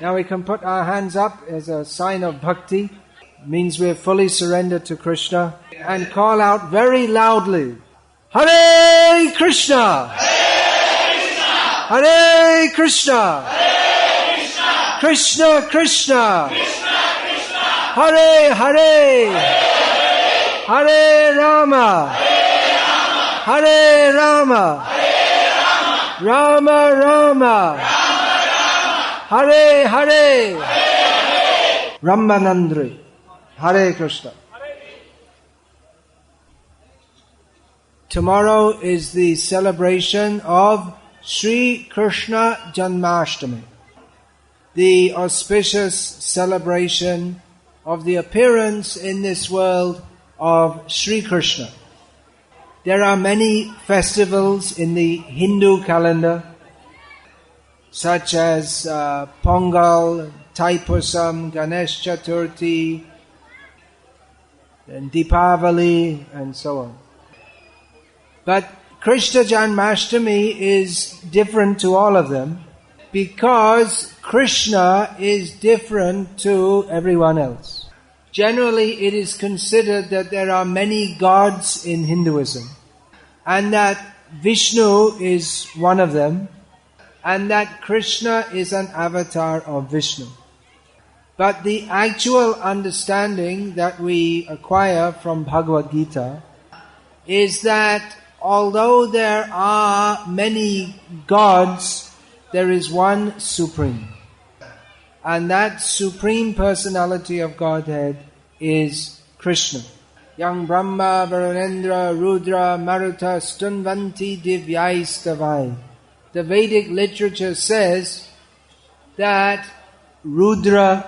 Now we can put our hands up as a sign of bhakti. It means we're fully surrendered to Krishna. And call out very loudly, Hare Krishna! Hare Krishna! Hare Krishna! Krishna Krishna! Krishna Krishna! Hare Hare! Hare Rama! Hare Rama! Rama Rama! Hare Hare! Ramanandri. Hare Krishna. Tomorrow is the celebration of Sri Krishna Janmastami, the auspicious celebration of the appearance in this world of Sri Krishna. There are many festivals in the Hindu calendar, such as Pongal, Taipusam, Ganesh Chaturthi, and Deepavali, and so on. But Krishna Janmastami is different to all of them because Krishna is different to everyone else. Generally, it is considered that there are many gods in Hinduism and that Vishnu is one of them and that Krishna is an avatar of Vishnu. But the actual understanding that we acquire from Bhagavad Gita is that although there are many gods, there is one supreme. And that supreme personality of Godhead is Krishna. Yang Brahma, Varunendra, Rudra, Maruta, Stunvanti, Divyaistavai. The Vedic literature says that Rudra,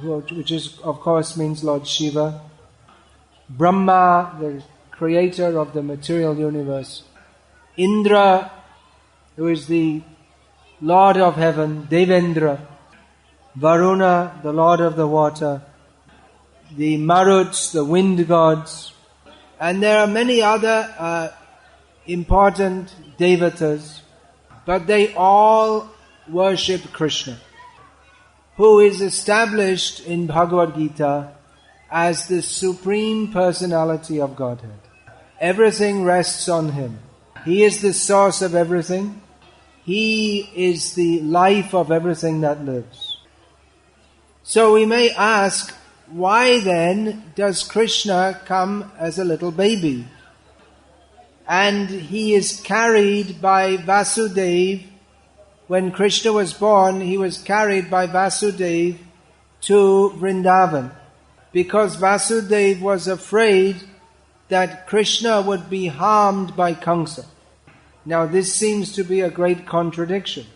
which is of course means Lord Shiva, Brahma, the creator of the material universe, Indra, who is the Lord of heaven, Devendra, Varuna, the Lord of the water, the Maruts, the wind gods, and there are many other important devatas, but they all worship Krishna, who is established in Bhagavad Gita as the supreme personality of Godhead. Everything rests on Him. He is the source of everything. He is the life of everything that lives. So we may ask, why then does Krishna come as a little baby? And he is carried by Vasudeva. When Krishna was born, he was carried by Vasudeva to Vrindavan, because Vasudeva was afraid that Krishna would be harmed by Kamsa. Now this seems to be a great contradiction,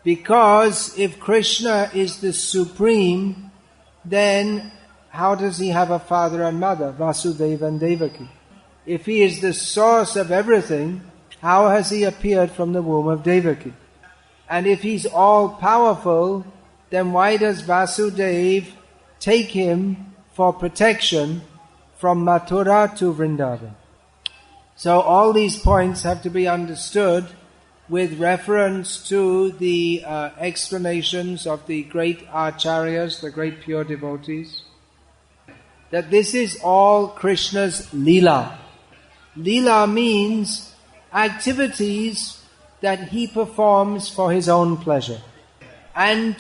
because if Krishna is the supreme, then how does he have a father and mother, Vasudeva and Devaki? If he is the source of everything, how has he appeared from the womb of Devaki? And if he's all-powerful, then why does Vasudeva take him for protection from Mathura to Vrindavan? So all these points have to be understood with reference to the explanations of the great acharyas, the great pure devotees, that this is all Krishna's Leela. Leela means activities that he performs for his own pleasure. And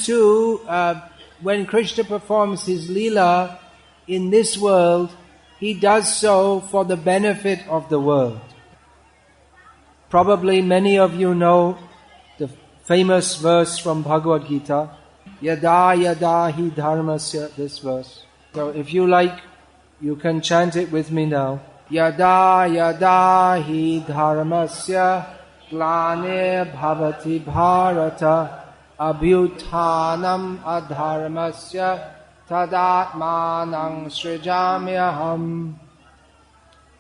when Krishna performs his Leela in this world, he does so for the benefit of the world. Probably many of you know the famous verse from Bhagavad Gita, Yada yada hi dharmasya, this verse. So if you like, you can chant it with me now. Yada yada hi dharmasya glane bhavati bharata abhyuthanam adharmasya tadatmanang srijamyaham.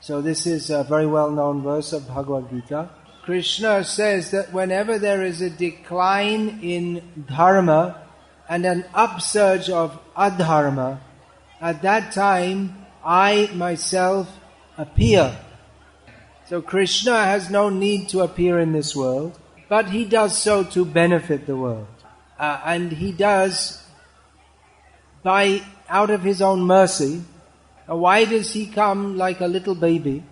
So this is a very well-known verse of Bhagavad Gita. Krishna says that whenever there is a decline in dharma and an upsurge of adharma, at that time I myself appear. So Krishna has no need to appear in this world, but he does so to benefit the world. and he does out of his own mercy. Why does he come like a little baby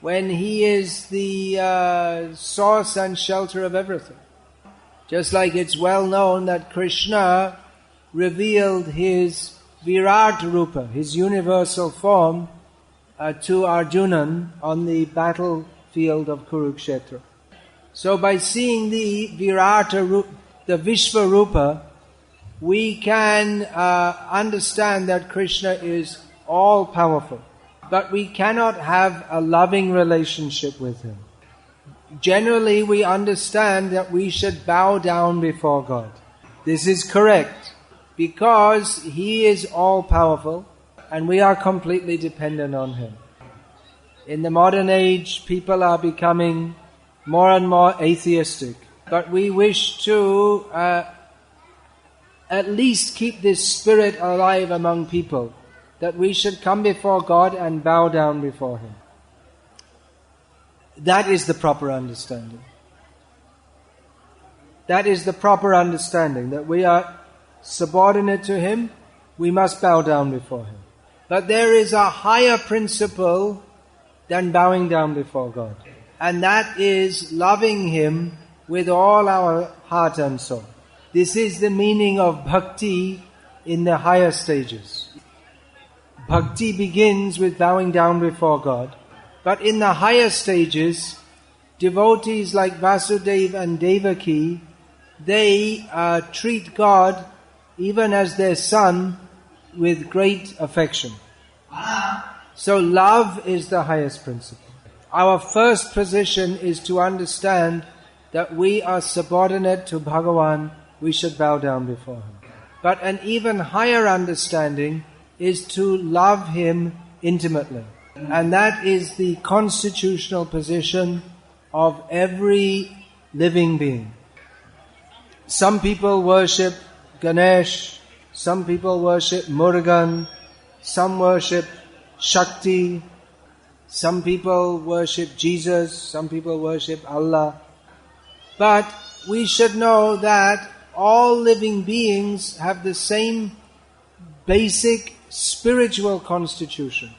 when he is the source and shelter of everything? Just like it's well known that Krishna revealed his Virat Rupa, his universal form, to Arjunan on the battlefield of Kurukshetra. So by seeing the the Vishvarupa, we can understand that Krishna is all-powerful. But we cannot have a loving relationship with him. Generally, we understand that we should bow down before God. This is correct, because he is all-powerful, and we are completely dependent on him. In the modern age, people are becoming more and more atheistic. But we wish to at least keep this spirit alive among people, that we should come before God and bow down before him. That is the proper understanding. That is the proper understanding, that we are subordinate to him, we must bow down before him. But there is a higher principle than bowing down before God. And that is loving him with all our heart and soul. This is the meaning of bhakti in the higher stages. Bhakti begins with bowing down before God. But in the higher stages, devotees like Vasudeva and Devaki, they treat God even as their son with great affection. So love is the highest principle. Our first position is to understand that we are subordinate to Bhagavan, we should bow down before him. But an even higher understanding is to love him intimately. And that is the constitutional position of every living being. Some people worship Ganesh, some people worship Murugan, some worship Shakti, some people worship Jesus, some people worship Allah. But we should know that all living beings have the same basic spiritual constitution.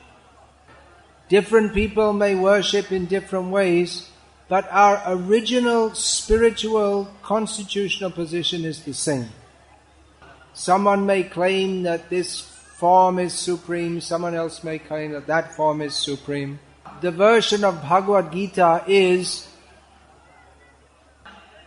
Different people may worship in different ways, but our original spiritual constitutional position is the same. Someone may claim that this form is supreme, someone else may claim that that form is supreme. The version of Bhagavad Gita is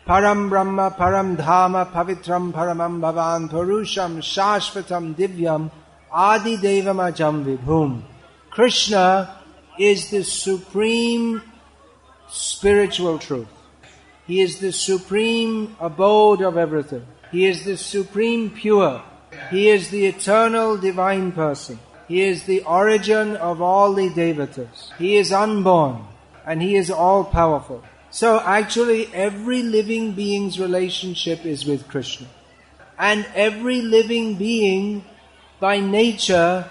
Param Brahma, Param Dhama, Pavitram Paramam Bhavan, Purusham, Shashvatam, Divyam, Adi Devam Ajam Vibhum. Krishna is the supreme spiritual truth. He is the supreme abode of everything. He is the supreme pure. He is the eternal divine person. He is the origin of all the devatas. He is unborn and he is all powerful. So actually every living being's relationship is with Krishna. And every living being by nature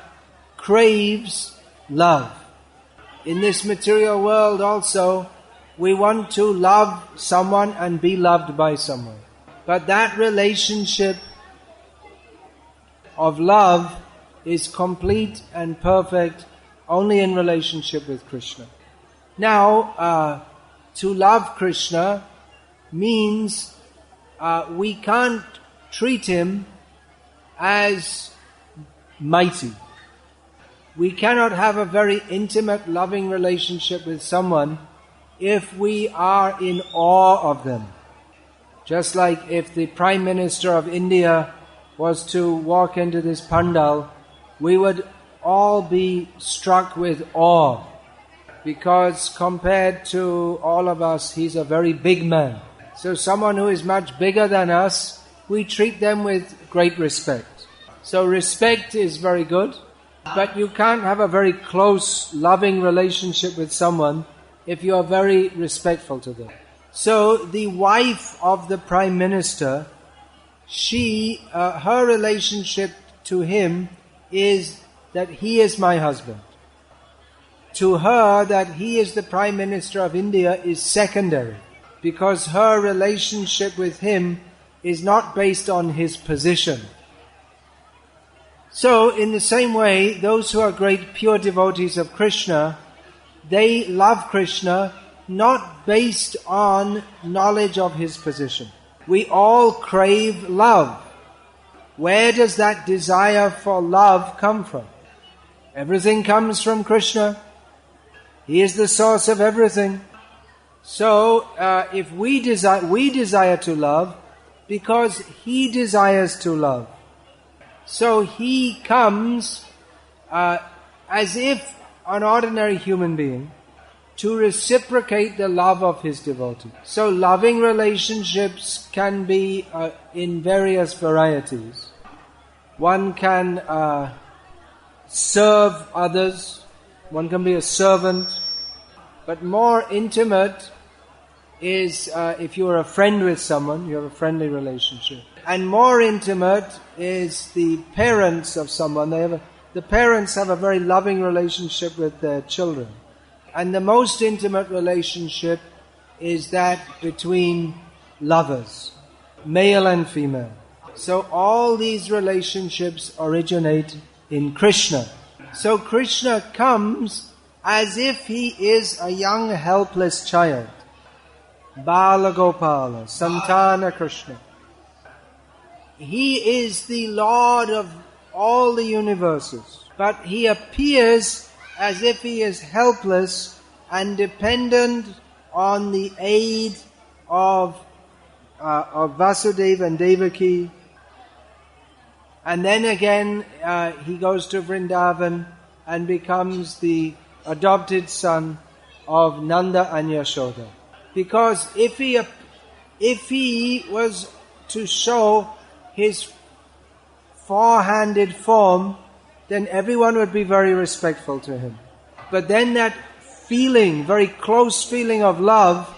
craves love. In this material world also, we want to love someone and be loved by someone. But that relationship of love is complete and perfect only in relationship with Krishna. Now, to love Krishna means we can't treat him as mighty. We cannot have a very intimate, loving relationship with someone if we are in awe of them. Just like if the Prime Minister of India was to walk into this pandal, we would all be struck with awe, because compared to all of us, he's a very big man. So someone who is much bigger than us, we treat them with great respect. So respect is very good, but you can't have a very close, loving relationship with someone if you are very respectful to them. So the wife of the Prime Minister, her relationship to him is that he is my husband. To her, that he is the Prime Minister of India is secondary, because her relationship with him is not based on his position. So, in the same way, those who are great pure devotees of Krishna, they love Krishna not based on knowledge of his position. We all crave love. Where does that desire for love come from? Everything comes from Krishna. He is the source of everything. So, if we desire to love because he desires to love. So he comes as if an ordinary human being to reciprocate the love of his devotee. So loving relationships can be in various varieties. One can serve others. One can be a servant. But more intimate is if you are a friend with someone, you have a friendly relationship. And more intimate is the parents of someone. The parents have a very loving relationship with their children. And the most intimate relationship is that between lovers, male and female. So all these relationships originate in Krishna. So Krishna comes as if he is a young helpless child. Bala Gopala, Santana Krishna. He is the Lord of all the universes. But he appears as if he is helpless and dependent on the aid of Vasudeva and Devaki. And then again, he goes to Vrindavan and becomes the adopted son of Nanda and Yashoda. Because if he was to show his four-handed form, then everyone would be very respectful to him. But then that feeling, very close feeling of love,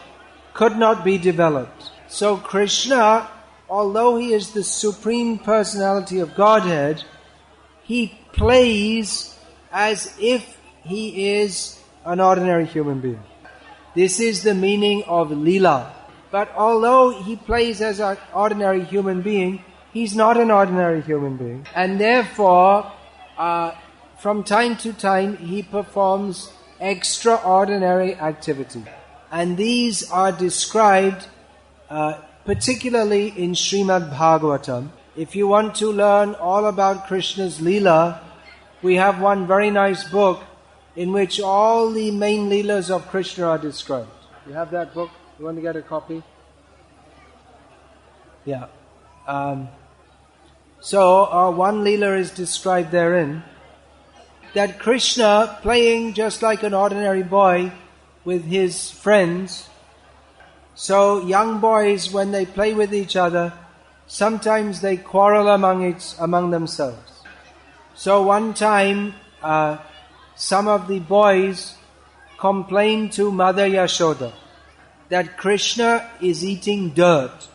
could not be developed. So Krishna, although he is the supreme personality of Godhead, he plays as if he is an ordinary human being. This is the meaning of Leela. But although he plays as an ordinary human being, he's not an ordinary human being. And therefore, from time to time, he performs extraordinary activity. And these are described particularly in Srimad Bhagavatam. If you want to learn all about Krishna's Leela, we have one very nice book in which all the main Leelas of Krishna are described. You have that book? You want to get a copy? Yeah. So one Leela is described therein, that Krishna, playing just like an ordinary boy with his friends. So young boys, when they play with each other, sometimes they quarrel among themselves. So one time, some of the boys complained to Mother Yashoda that Krishna is eating dirt.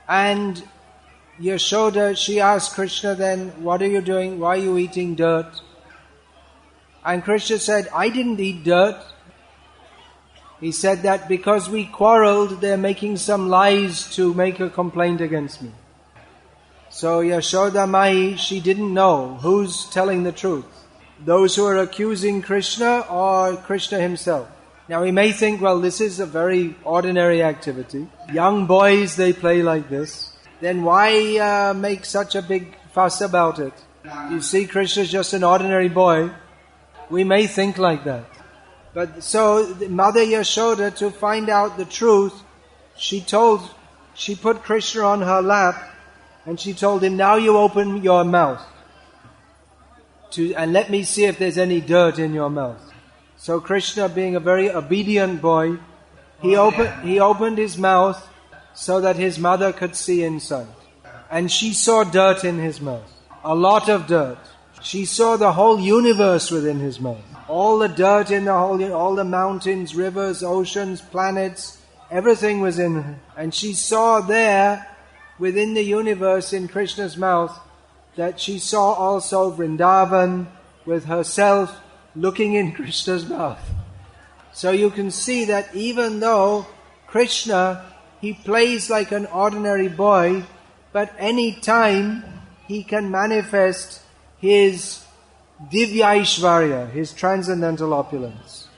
And Yashoda, she asked Krishna then, what are you doing? Why are you eating dirt? And Krishna said, I didn't eat dirt. He said that because we quarreled, they're making some lies to make a complaint against me. So Yashoda Mai, she didn't know who's telling the truth. Those who are accusing Krishna or Krishna himself. Now we may think, well, this is a very ordinary activity. Young boys, they play like this. Then why make such a big fuss about it? You see, Krishna is just an ordinary boy. We may think like that. But so Mother Yashoda, to find out the truth, she put Krishna on her lap and she told him, now you open your mouth and let me see if there's any dirt in your mouth. So Krishna, being a very obedient boy, he opened his mouth so that his mother could see inside. And she saw dirt in his mouth. A lot of dirt. She saw the whole universe within his mouth. All the dirt in all the mountains, rivers, oceans, planets, everything was in her. And she saw there, within the universe in Krishna's mouth, that she saw also Vrindavan with herself looking in Krishna's mouth. So you can see that even though Krishna, he plays like an ordinary boy, but any time he can manifest his Divya Aishvarya, his transcendental opulence.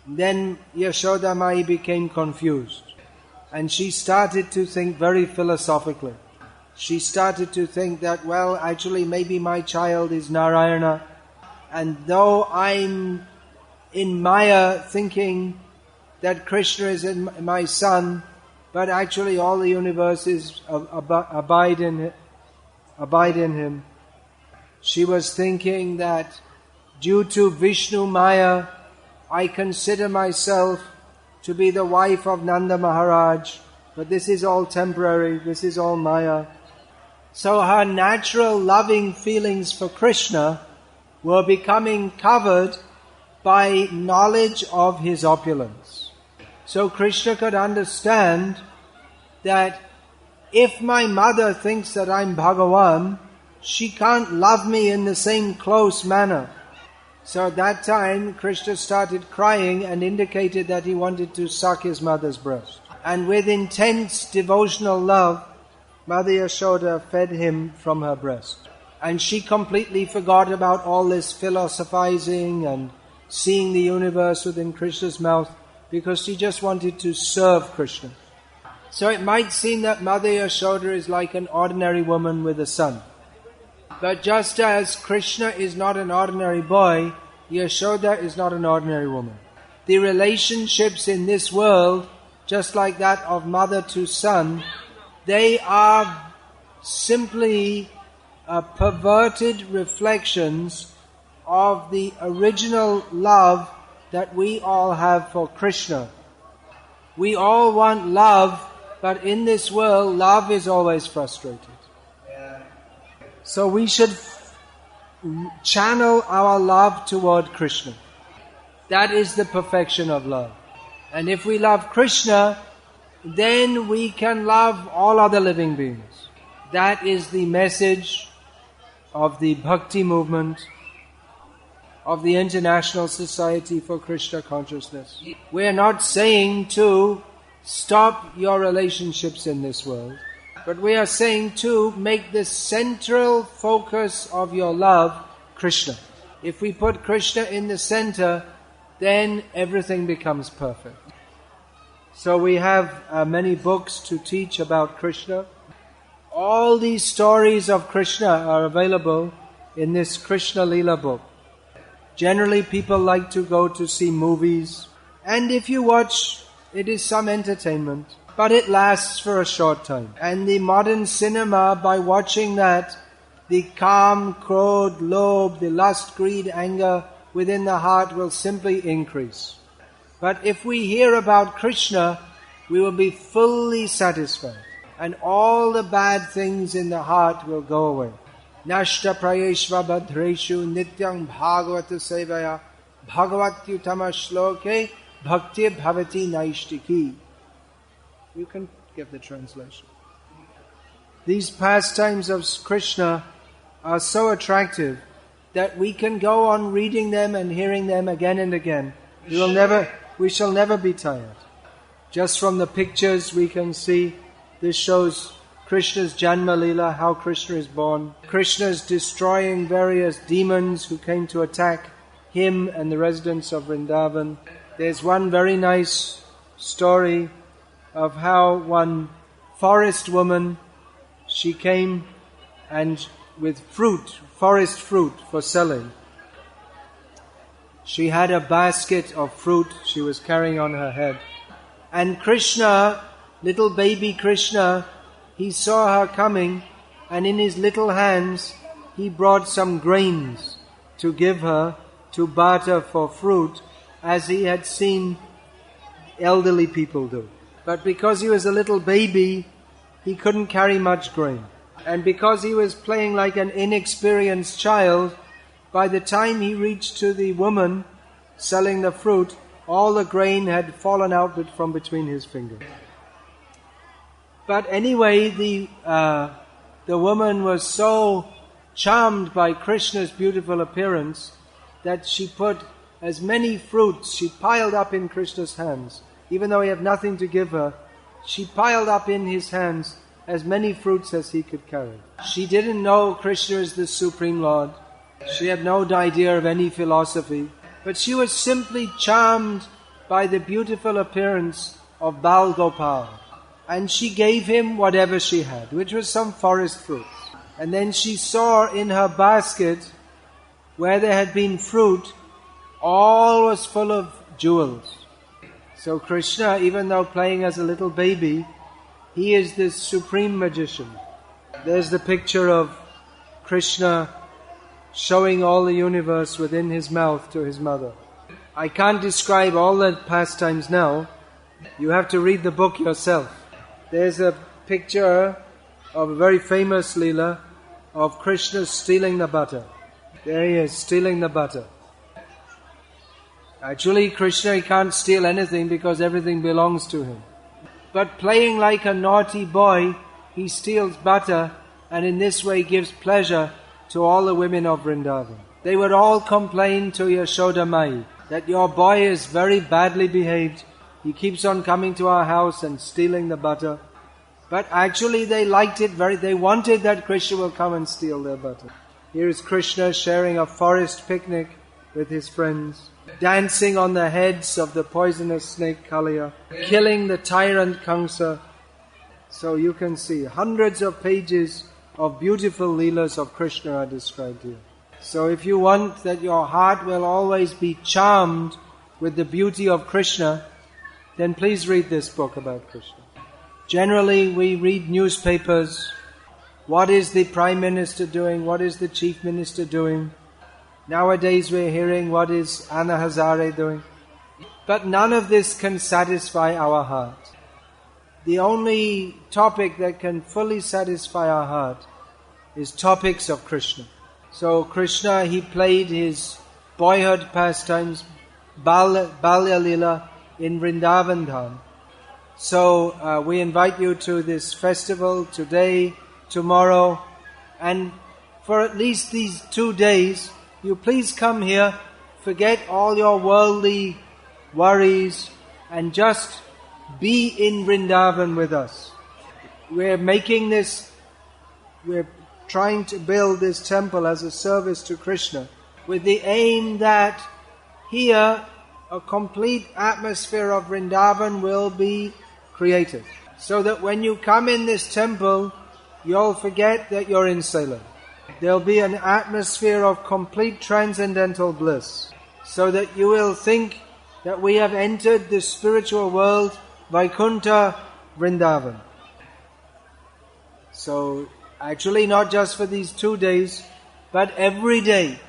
Then Yashoda Mai became confused, and she started to think very philosophically. She started to think that, well, actually maybe my child is Narayana, and though I'm in Maya thinking that Krishna is my son, but actually all the universe is abide in him. She was thinking that due to Vishnu Maya, I consider myself to be the wife of Nanda Maharaj, but this is all temporary, this is all Maya. So her natural loving feelings for Krishna were becoming covered by knowledge of his opulence. So Krishna could understand that if my mother thinks that I'm Bhagavan, she can't love me in the same close manner. So at that time, Krishna started crying and indicated that he wanted to suck his mother's breast. And with intense devotional love, Mother Yashoda fed him from her breast. And she completely forgot about all this philosophizing and seeing the universe within Krishna's mouth, because she just wanted to serve Krishna. So it might seem that Mother Yashoda is like an ordinary woman with a son. But just as Krishna is not an ordinary boy, Yashoda is not an ordinary woman. The relationships in this world, just like that of mother to son, they are simply perverted reflections of the original love that we all have for Krishna. We all want love, but in this world, love is always frustrated. So we should channel our love toward Krishna. That is the perfection of love. And if we love Krishna, then we can love all other living beings. That is the message of the Bhakti movement, of the International Society for Krishna Consciousness. We are not saying to stop your relationships in this world, but we are saying to make the central focus of your love Krishna. If we put Krishna in the center, then everything becomes perfect. So we have many books to teach about Krishna. All these stories of Krishna are available in this Krishna Leela book. Generally people like to go to see movies, and if you watch, it is some entertainment, but it lasts for a short time. And the modern cinema, by watching that, the Kam, Krodh, Lobh, the lust, greed, anger within the heart will simply increase. But if we hear about Krishna, we will be fully satisfied, and all the bad things in the heart will go away. Nashta prayeshva bhadreshu nityam bhagavata sevaya bhagavatyutama shloke bhakti bhavati naishtiki. You can give the translation. These pastimes of Krishna are so attractive that we can go on reading them and hearing them again and again. We shall never be tired. Just from the pictures we can see, this shows Krishna's Janma Leela, how Krishna is born. Krishna is destroying various demons who came to attack him and the residents of Vrindavan. There's one very nice story of how one forest woman, she came and with fruit, forest fruit for selling. She had a basket of fruit she was carrying on her head. And Krishna, little baby Krishna, he saw her coming, and in his little hands he brought some grains to give her to barter for fruit, as he had seen elderly people do. But because he was a little baby, he couldn't carry much grain. And because he was playing like an inexperienced child, by the time he reached to the woman selling the fruit, all the grain had fallen out from between his fingers. But anyway, the woman was so charmed by Krishna's beautiful appearance that she put as many fruits, she piled up in Krishna's hands even though he had nothing to give her, she piled up in his hands as many fruits as he could carry. She didn't know Krishna is the Supreme Lord. She had no idea of any philosophy. But she was simply charmed by the beautiful appearance of Bal Gopal. And she gave him whatever she had, which was some forest fruits. And then she saw in her basket, where there had been fruit, all was full of jewels. So Krishna, even though playing as a little baby, he is this supreme magician. There's the picture of Krishna showing all the universe within his mouth to his mother. I can't describe all the pastimes now. You have to read the book yourself. There's a picture of a very famous Leela of Krishna stealing the butter. There he is, stealing the butter. Actually, Krishna, he can't steal anything because everything belongs to him. But playing like a naughty boy, he steals butter and in this way gives pleasure to all the women of Vrindavan. They would all complain to Yashoda Mai that your boy is very badly behaved. He keeps on coming to our house and stealing the butter. But actually they liked it they wanted that Krishna will come and steal their butter. Here is Krishna sharing a forest picnic with his friends, dancing on the heads of the poisonous snake Kaliya, killing the tyrant Kamsa. So you can see hundreds of pages of beautiful Leelas of Krishna are described here. So if you want that your heart will always be charmed with the beauty of Krishna, then please read this book about Krishna. Generally we read newspapers. What is the Prime Minister doing? What is the Chief Minister doing? Nowadays we're hearing what is Anna Hazare doing. But none of this can satisfy our heart. The only topic that can fully satisfy our heart is topics of Krishna. So Krishna, he played his boyhood pastimes, Balya Leela, in Vrindavan Dham. So we invite you to this festival today, tomorrow, and for at least these 2 days, you please come here, forget all your worldly worries, and just be in Vrindavan with us. We're trying to build this temple as a service to Krishna with the aim that here a complete atmosphere of Vrindavan will be created. So that when you come in this temple, you'll forget that you're in Salem. There'll be an atmosphere of complete transcendental bliss. So that you will think that we have entered the spiritual world, Vaikuntha Vrindavan. So actually not just for these 2 days, but every day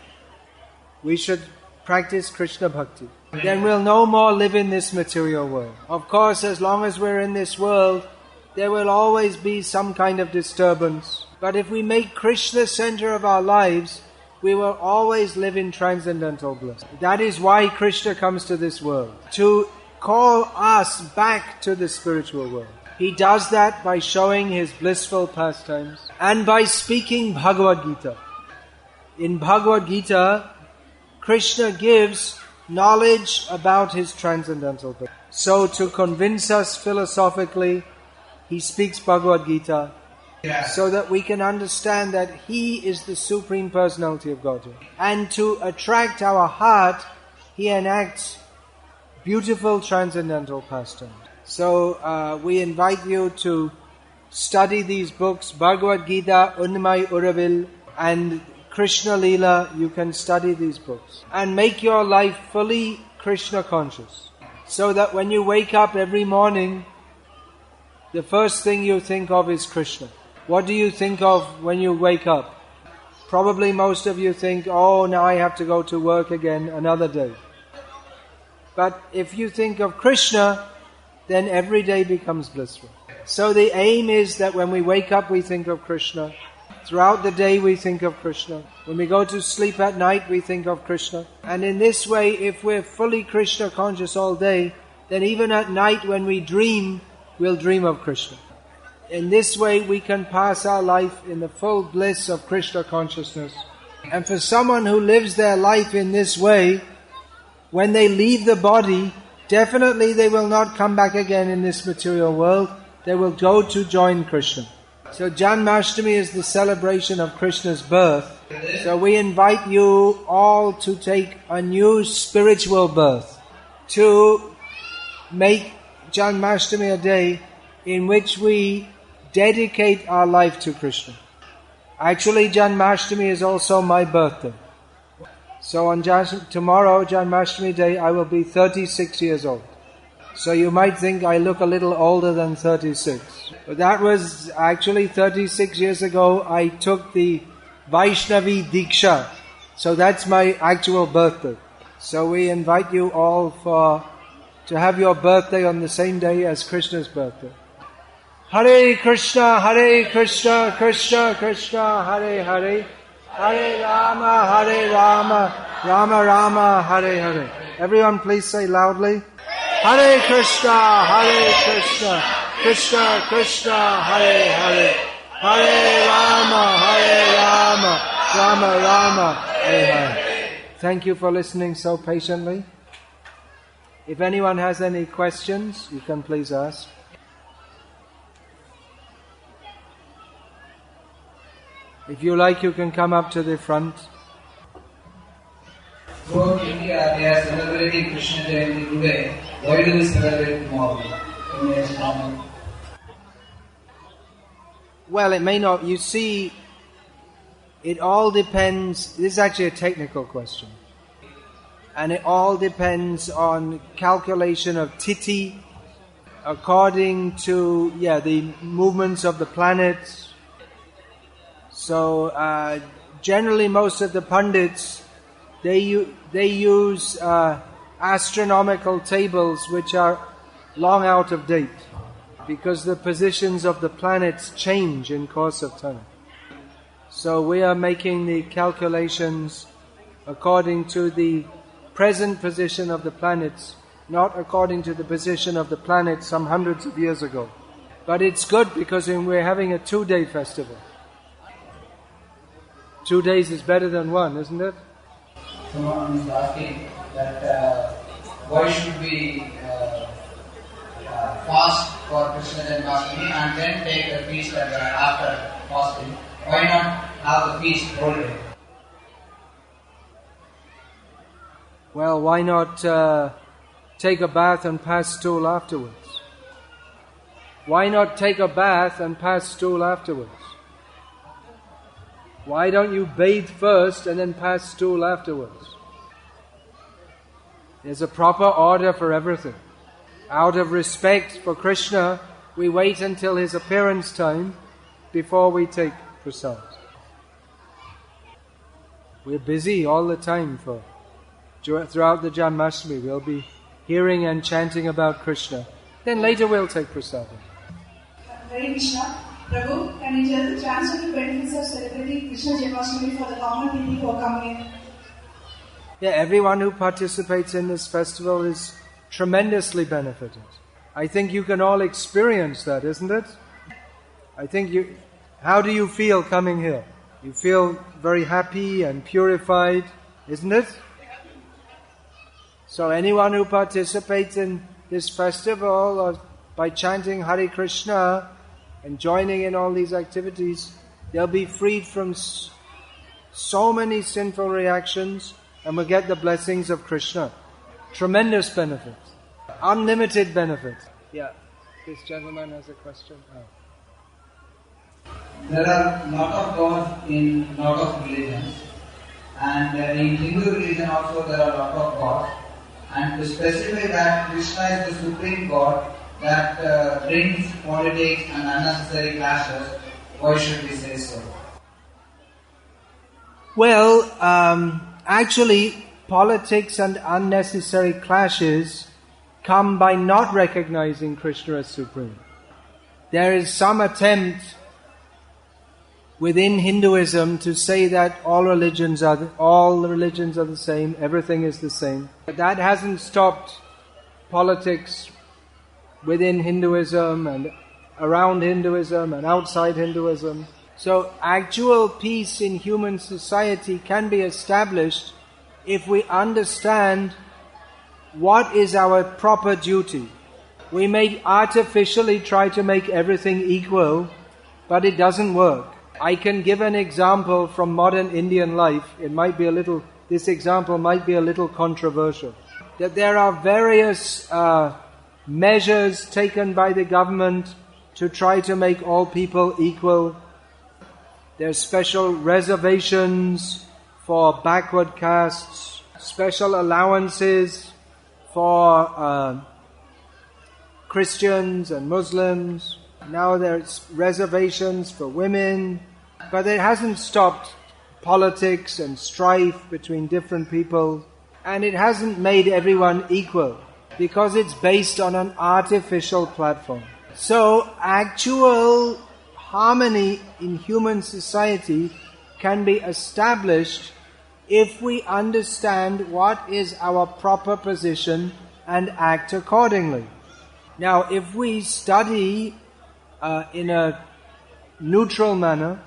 we should practice Krishna Bhakti. Then we'll no more live in this material world. Of course, as long as we're in this world, there will always be some kind of disturbance. But if we make Krishna the center of our lives, we will always live in transcendental bliss. That is why Krishna comes to this world, to call us back to the spiritual world. He does that by showing his blissful pastimes and by speaking Bhagavad Gita. In Bhagavad Gita, Krishna gives knowledge about his transcendental bliss. So to convince us philosophically, he speaks Bhagavad Gita so that we can understand that he is the Supreme Personality of Godhead. And to attract our heart, he enacts beautiful transcendental pastimes. So we invite you to study these books, Bhagavad Gita, Unmai Uravil, and Krishna Leela. You can study these books and make your life fully Krishna conscious, so that when you wake up every morning, the first thing you think of is Krishna. What do you think of when you wake up? Probably most of you think, oh, now I have to go to work again another day. But if you think of Krishna, then every day becomes blissful. So the aim is that when we wake up, we think of Krishna. Throughout the day, we think of Krishna. When we go to sleep at night, we think of Krishna. And in this way, if we're fully Krishna conscious all day, then even at night when we dream, we'll dream of Krishna. In this way, we can pass our life in the full bliss of Krishna consciousness. And for someone who lives their life in this way, when they leave the body, definitely they will not come back again in this material world. They will go to join Krishna. So Janmashtami is the celebration of Krishna's birth. So we invite you all to take a new spiritual birth, to make Janmashtami a day in which we dedicate our life to Krishna. Actually, Janmashtami is also my birthday. So on tomorrow, Janmashtami day, I will be 36 years old. So you might think I look a little older than 36. But that was actually 36 years ago, I took the Vaishnavi Diksha. So that's my actual birthday. So we invite you all to have your birthday on the same day as Krishna's birthday. Hare Krishna, Krishna Krishna, Hare Hare, Hare Rama, Rama Rama, Hare Hare. Everyone please say loudly, Hare Krishna, Krishna Krishna, Hare Hare, Hare Rama, Rama Rama, Hare Hare. Thank you for listening so patiently. If anyone has any questions, you can please ask. If you like, you can come up to the front. So in India, they are celebrating Krishna Jayanti today. Why do we celebrate tomorrow? Well, it may not. You see, it all depends. This is actually a technical question. And it all depends on calculation of Tithi, according to, the movements of the planets. So, generally most of the pundits, they use astronomical tables which are long out of date, because the positions of the planets change in course of time. So we are making the calculations according to the present position of the planets, not according to the position of the planets some hundreds of years ago. But it's good because we're having a 2-day festival. 2 days is better than one, isn't it? Someone is asking that why should we fast for Krishna Janmashtami and then take the feast after fasting? Why not have the feast whole day? Well, why not take a bath and pass stool afterwards? Why not take a bath and pass stool afterwards? Why don't you bathe first and then pass stool afterwards? There's a proper order for everything. Out of respect for Krishna, we wait until his appearance time before we take prasad. We're busy all the time throughout the Janmashtami. We'll be hearing and chanting about Krishna. Then later we'll take prasadam. Hare Krishna. Prabhu, can you tell the transcendental benefits of celebrating Krishna Janmashtami for the common people who are coming in? Yeah, everyone who participates in this festival is tremendously benefited. I think you can all experience that, isn't it? How do you feel coming here? You feel very happy and purified, isn't it? So anyone who participates in this festival or by chanting Hare Krishna and joining in all these activities, they'll be freed from so many sinful reactions and will get the blessings of Krishna. Tremendous benefits. Unlimited benefits. Yeah, this gentleman has a question. There are a lot of gods in a lot of religions, and in Hindu religion also there are a lot of gods. And to specify that Krishna is the supreme God that brings politics and unnecessary clashes, why should we say so? Well, actually, politics and unnecessary clashes come by not recognizing Krishna as supreme. There is some attempt within Hinduism to say that all religions are the same, everything is the same. But that hasn't stopped politics within Hinduism and around Hinduism and outside Hinduism. So actual peace in human society can be established if we understand what is our proper duty? We may artificially try to make everything equal, but it doesn't work. I can give an example from modern Indian life. This example might be a little controversial. That there are various measures taken by the government to try to make all people equal. There's special reservations for backward castes, special allowances for Christians and Muslims. Now there's reservations for women. But it hasn't stopped politics and strife between different people. And it hasn't made everyone equal because it's based on an artificial platform. So actual harmony in human society can be established if we understand what is our proper position and act accordingly. Now, if we study in a neutral manner,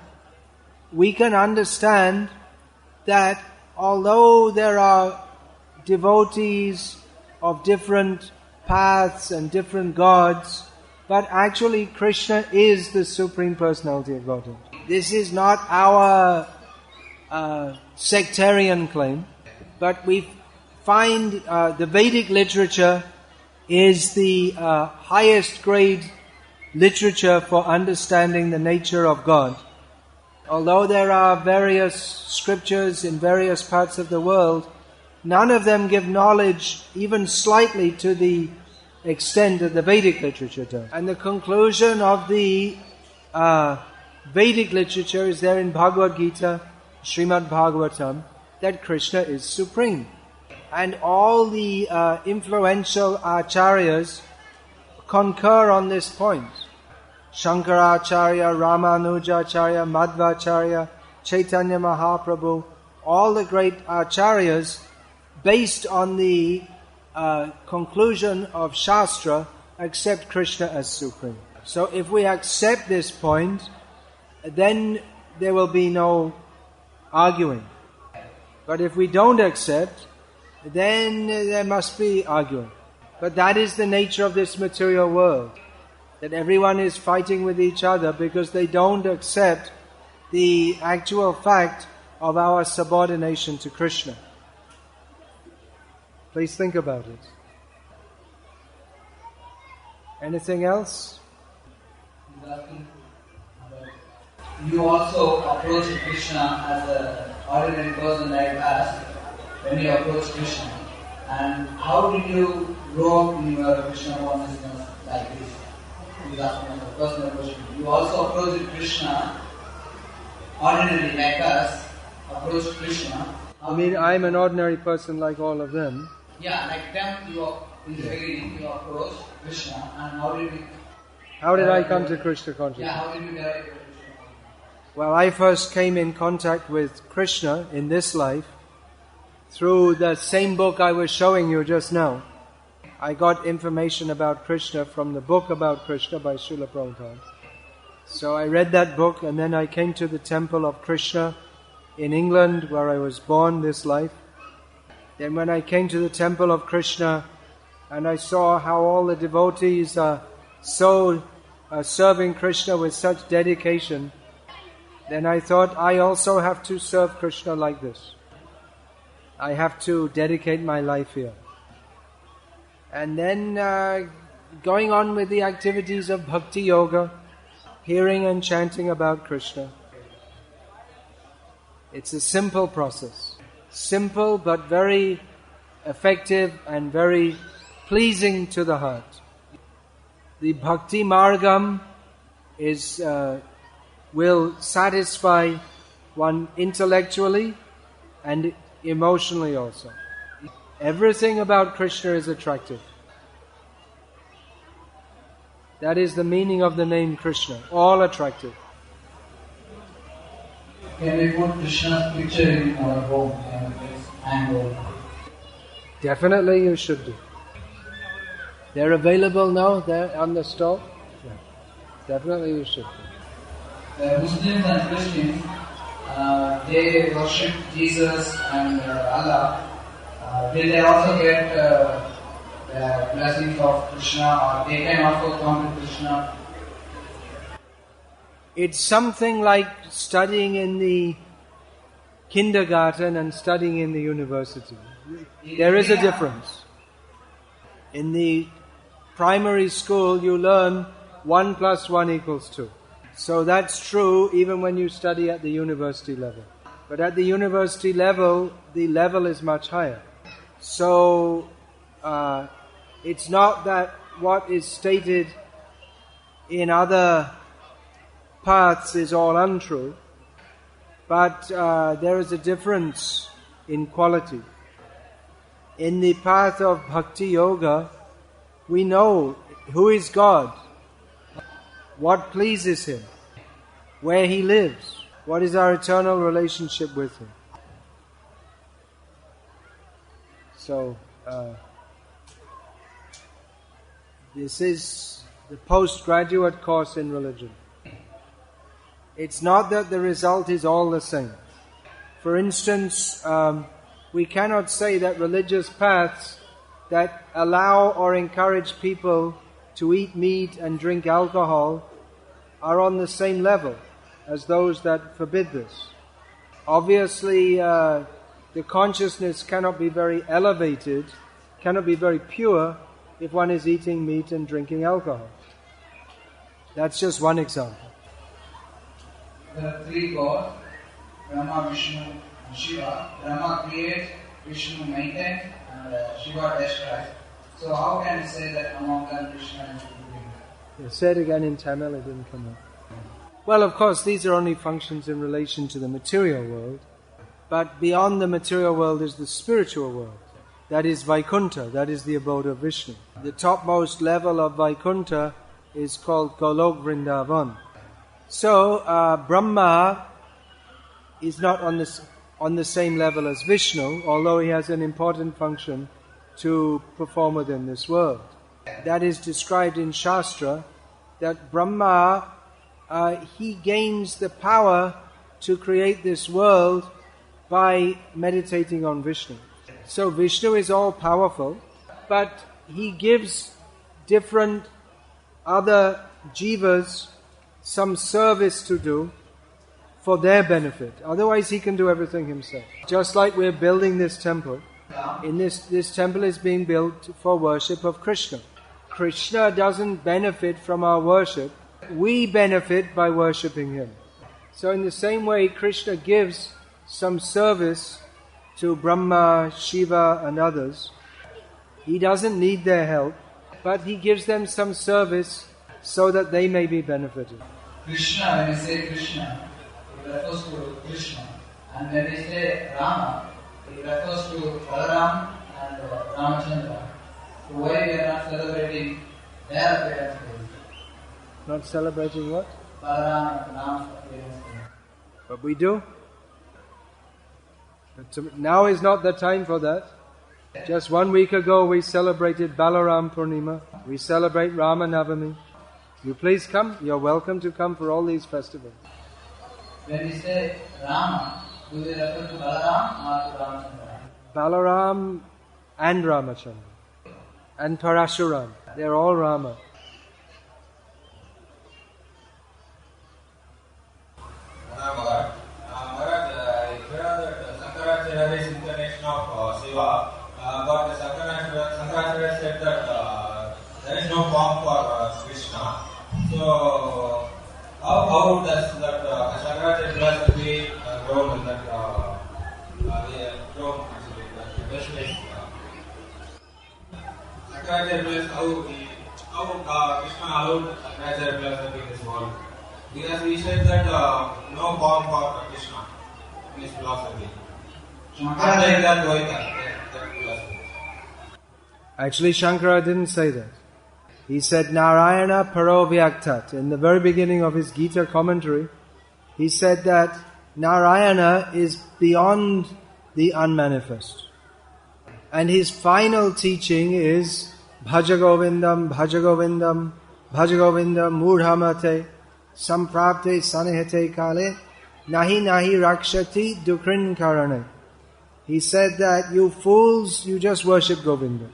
we can understand that although there are devotees of different paths and different gods, but actually Krishna is the Supreme Personality of Godhead. This is not our sectarian claim, but we find the Vedic literature is the highest grade literature for understanding the nature of God. Although there are various scriptures in various parts of the world, none of them give knowledge even slightly to the extent that the Vedic literature does. And the conclusion of the Vedic literature is there in Bhagavad Gita, Srimad Bhagavatam, that Krishna is supreme. And all the influential acharyas concur on this point. Shankaracharya, Ramanujacharya, Madhvacharya, Chaitanya Mahaprabhu, all the great acharyas, based on the conclusion of Shastra, accept Krishna as supreme. So if we accept this point, then there will be no arguing. But if we don't accept, then there must be arguing. But that is the nature of this material world. That everyone is fighting with each other because they don't accept the actual fact of our subordination to Krishna. Please think about it. Anything else? You also approach Krishna as an ordinary person like us when you approach Krishna. And how did you grow up in your Krishna consciousness like this? That's my personal question. You also approach Krishna ordinarily like us, approach Krishna. I mean, I'm an ordinary person like all of them. Yeah, like them, in the beginning, you approach Krishna, and how did I come to Krishna consciousness? Yeah, how did you derive Krishna? Well, I first came in contact with Krishna in this life through the same book I was showing you just now. I got information about Krishna from the book about Krishna by Srila Prabhupada. So I read that book and then I came to the temple of Krishna in England where I was born this life. Then when I came to the temple of Krishna and I saw how all the devotees are serving Krishna with such dedication, then I thought I also have to serve Krishna like this. I have to dedicate my life here. And then going on with the activities of Bhakti Yoga, hearing and chanting about Krishna. It's a simple process. Simple but very effective and very pleasing to the heart. The Bhakti Margam will satisfy one intellectually and emotionally also. Everything about Krishna is attractive. That is the meaning of the name Krishna. All attractive. Can we put Krishna's picture in our home and Definitely you should do. They're available now, they're on the stall. Yeah. Definitely you should do. Muslims and Christians, they worship Jesus and Allah. Will they also get the blessings of Krishna, or they can also come to Krishna? It's something like studying in the kindergarten and studying in the university. There is a difference. In the primary school, you learn 1 + 1 = 2. So that's true even when you study at the university level. But at the university level, the level is much higher. So it's not that what is stated in other paths is all untrue, but there is a difference in quality. In the path of Bhakti Yoga, we know who is God, what pleases Him, where He lives, what is our eternal relationship with Him. So, this is the postgraduate course in religion. It's not that the result is all the same. For instance, we cannot say that religious paths that allow or encourage people to eat meat and drink alcohol are on the same level as those that forbid this. Obviously, the consciousness cannot be very elevated, cannot be very pure if one is eating meat and drinking alcohol. That's just one example. There are 3 gods, Brahma, Vishnu and Shiva. Brahma creates, Vishnu maintains, and Shiva destroys. So how can you say that among them Krishna is supreme? Say it again in Tamil, it didn't come up. Well, of course, these are only functions in relation to the material world. But beyond the material world is the spiritual world. That is Vaikuntha, that is the abode of Vishnu. The topmost level of Vaikuntha is called Golok Vrindavan. So, Brahma is not on the same level as Vishnu, although he has an important function to perform within this world. That is described in Shastra, that Brahma, he gains the power to create this world by meditating on Vishnu. So Vishnu is all powerful, but he gives different other jivas some service to do for their benefit. Otherwise he can do everything himself. Just like we're building this temple. In this temple is being built for worship of Krishna. Krishna doesn't benefit from our worship. We benefit by worshipping Him. So in the same way, Krishna gives some service to Brahma, Shiva and others. He doesn't need their help, but He gives them some service so that they may be benefited. Krishna, when we say Krishna, it refers to Krishna. And when we say Rama, it refers to Balaram and Ramachandra. So why we are not celebrating their appearance? Not celebrating what? Balaram and Rama's appearance. But we do. But now is not the time for that. Just 1 week ago we celebrated Balaram Purnima. We celebrate Rama Navami. You please come. You're welcome to come for all these festivals. When we say Rama, do they refer to Balaram or to Ramachandra? Balaram and Ramachandra. And Parashuram. They're all Rama. Maharaj, I hear that Shankaracharya is incarnation of Shiva, but Shankaracharya said that there is no form for Krishna. So, how does that Shankaracharya philosophy grow in that grow actually? The question is, Shankaracharya philosophy, how Krishna allowed Shankaracharya philosophy in this world? Because we said that no form for Krishna in his philosophy. Actually, Shankara didn't say that. He said Narayana Paro Vyaktat. In the very beginning of his Gita commentary, he said that Narayana is beyond the unmanifest. And his final teaching is Bhaja Govindam, Bhaja Govindam, Bhaja Govindam, Murhamate, Samprapte Sanehate Kale, Nahi Nahi Rakshati Dukrin Karane. He said that you fools, you just worship Govinda.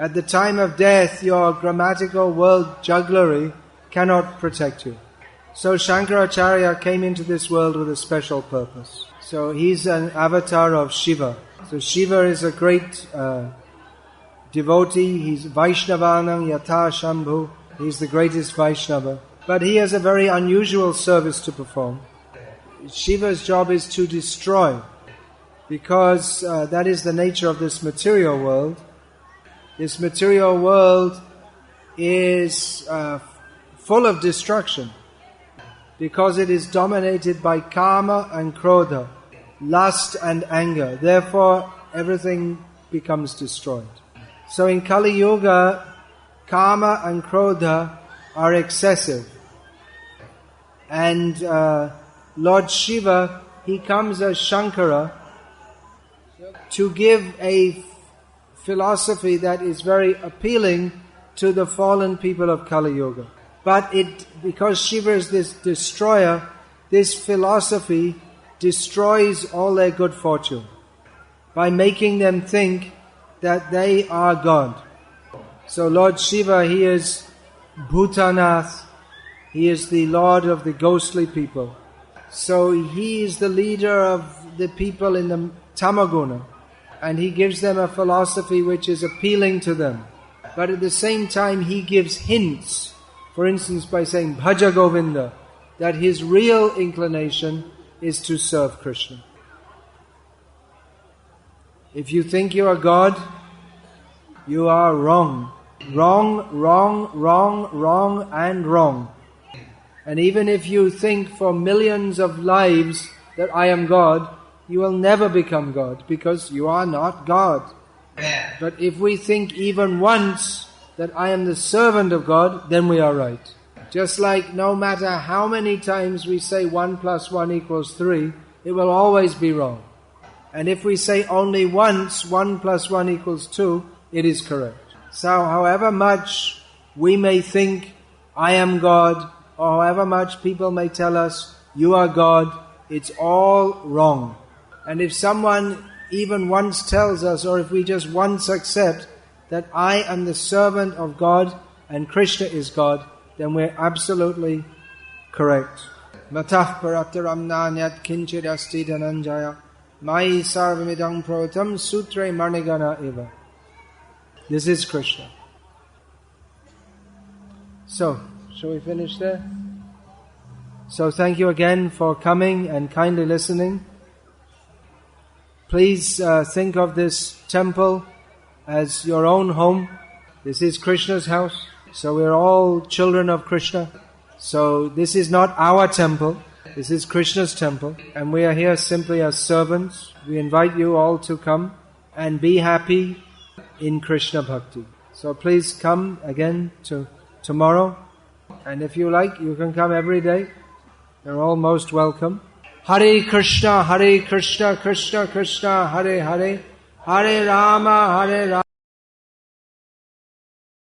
At the time of death, your grammatical world jugglery cannot protect you. So Shankaracharya came into this world with a special purpose. So he's an avatar of Shiva. So Shiva is a great devotee. He's Vaishnavanam Yatha Shambhu. He's the greatest Vaishnava. But he has a very unusual service to perform. Shiva's job is to destroy, because that is the nature of this material world. This material world is full of destruction, because it is dominated by karma and krodha, lust and anger. Therefore, everything becomes destroyed. So in Kali Yuga, karma and krodha are excessive. And Lord Shiva, he comes as Shankara to give a philosophy that is very appealing to the fallen people of Kali Yuga. But because Shiva is this destroyer, this philosophy destroys all their good fortune by making them think that they are God. So Lord Shiva, he is Bhutanath, he is the Lord of the ghostly people. So he is the leader of the people in the Tamaguna, and he gives them a philosophy which is appealing to them. But at the same time he gives hints. For instance, by saying Bhaja Govinda, that his real inclination is to serve Krishna. If you think you are God, you are wrong. Wrong, wrong, wrong, wrong, and wrong. And even if you think for millions of lives that I am God, you will never become God, because you are not God. But if we think even once that I am the servant of God, then we are right. Just like no matter how many times we say 1 + 1 = 3, it will always be wrong. And if we say only once 1 + 1 = 2, it is correct. So however much we may think I am God, or however much people may tell us you are God, it's all wrong. And if someone even once tells us, or if we just once accept that I am the servant of God and Krishna is God, then we're absolutely correct. Matah parataram nanyat kinchid asti dhananjaya mai sarvamidam protam sutre manigana eva. This is Krishna. So, shall we finish there? So thank you again for coming and kindly listening. Please think of this temple as your own home. This is Krishna's house. So we're all children of Krishna. So this is not our temple. This is Krishna's temple. And we are here simply as servants. We invite you all to come and be happy in Krishna Bhakti. So please come again to tomorrow. And if you like, you can come every day. You're all most welcome. Hare Krishna, Krishna Krishna, Hare Hare, Hare Rama, Hare Rama.